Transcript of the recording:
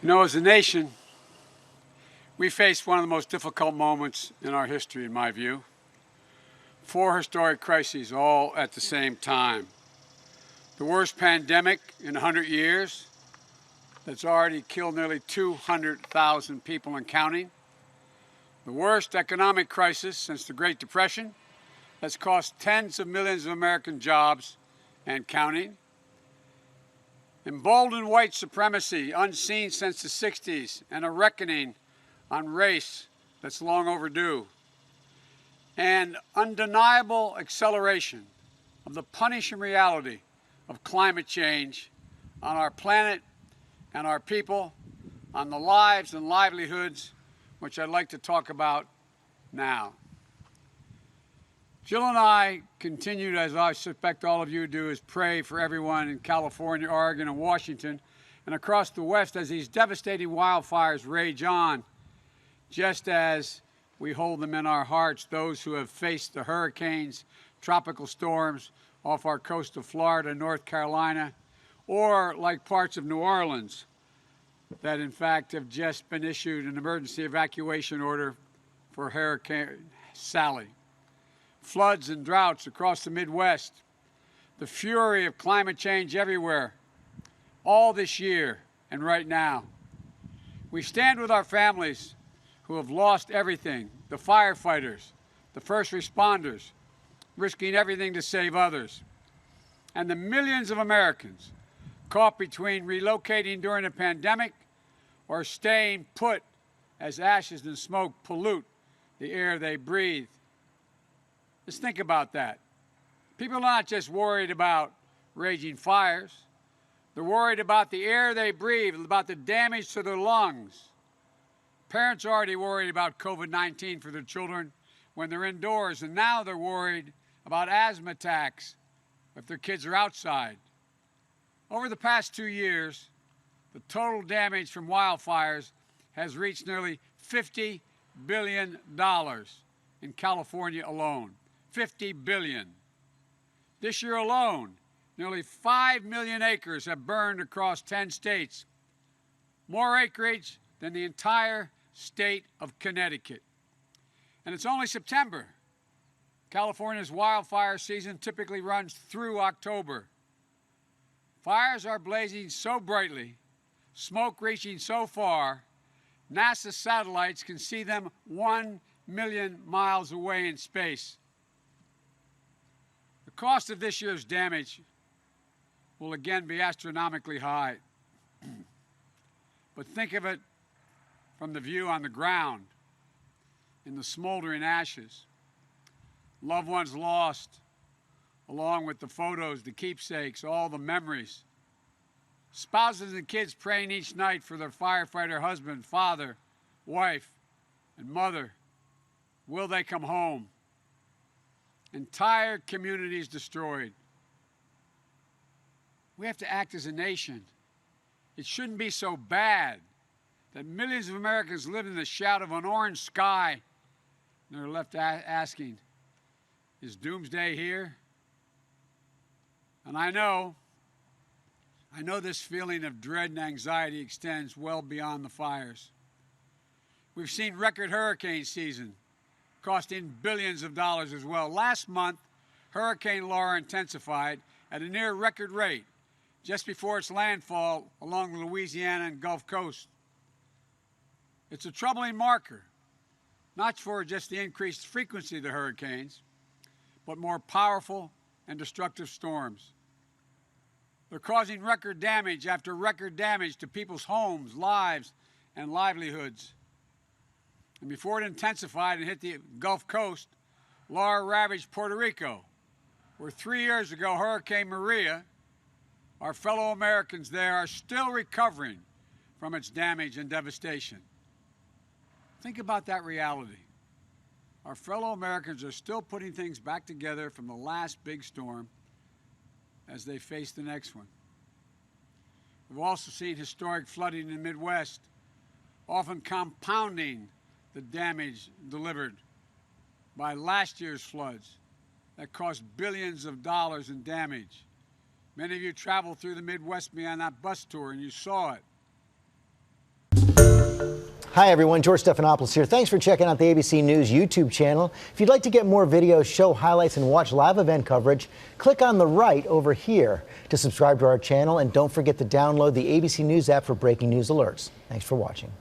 You know, as a nation, we face one of the most difficult moments in our history, in my view. 4 historic crises all at the same time. The worst pandemic in 100 years that's already killed nearly 200,000 people and counting. The worst economic crisis since the Great Depression that's cost tens of millions of American jobs and counting. Emboldened white supremacy unseen since the 60s, and a reckoning on race that's long overdue. And undeniable acceleration of the punishing reality of climate change on our planet and our people, on the lives and livelihoods, which I'd like to talk about now. Jill and I continue, as I suspect all of you do, is pray for everyone in California, Oregon, and Washington, and across the West as these devastating wildfires rage on, just as we hold them in our hearts, those who have faced the hurricanes, tropical storms off our coast of Florida, North Carolina, or like parts of New Orleans that in fact have just been issued an emergency evacuation order for Hurricane Sally. Floods and droughts across the Midwest, the fury of climate change everywhere, all this year and right now. We stand with our families who have lost everything, the firefighters, the first responders, risking everything to save others, and the millions of Americans caught between relocating during a pandemic or staying put as ashes and smoke pollute the air they breathe. Just think about that. People are not just worried about raging fires. They're worried about the air they breathe, about the damage to their lungs. Parents are already worried about COVID-19 for their children when they're indoors, and now they're worried about asthma attacks if their kids are outside. Over the past 2 years, the total damage from wildfires has reached nearly $50 billion in California alone. $50 billion. This year alone, nearly 5 million acres have burned across 10 states, more acreage than the entire state of Connecticut. And it's only September. California's wildfire season typically runs through October. Fires are blazing so brightly, smoke reaching so far, NASA satellites can see them 1 million miles away in space. The cost of this year's damage will again be astronomically high. But think of it from the view on the ground, in the smoldering ashes. Loved ones lost, along with the photos, the keepsakes, all the memories. Spouses and kids praying each night for their firefighter husband, father, wife, and mother. Will they come home? Entire communities destroyed. We have to act as a nation. It shouldn't be so bad that millions of Americans live in the shadow of an orange sky and they're left asking, is doomsday here? And I know this feeling of dread and anxiety extends well beyond the fires. We've seen record hurricane season, costing billions of dollars as well. Last month, Hurricane Laura intensified at a near record rate just before its landfall along the Louisiana and Gulf Coast. It's a troubling marker, not for just the increased frequency of the hurricanes, but more powerful and destructive storms. They're causing record damage after record damage to people's homes, lives, and livelihoods. And before it intensified and hit the Gulf Coast, Laura ravaged Puerto Rico, where 3 years ago Hurricane Maria, our fellow Americans there are still recovering from its damage and devastation. Think about that reality. Our fellow Americans are still putting things back together from the last big storm as they face the next one. We've also seen historic flooding in the Midwest, often compounding the damage delivered by last year's floods that cost billions of dollars in damage. Many of you traveled through the Midwest with me on that bus tour and you saw it. Hi, everyone. George Stephanopoulos here. Thanks for checking out the ABC News YouTube channel. If you'd like to get more videos, show highlights, and watch live event coverage, click on the right over here to subscribe to our channel. And don't forget to download the ABC News app for breaking news alerts. Thanks for watching.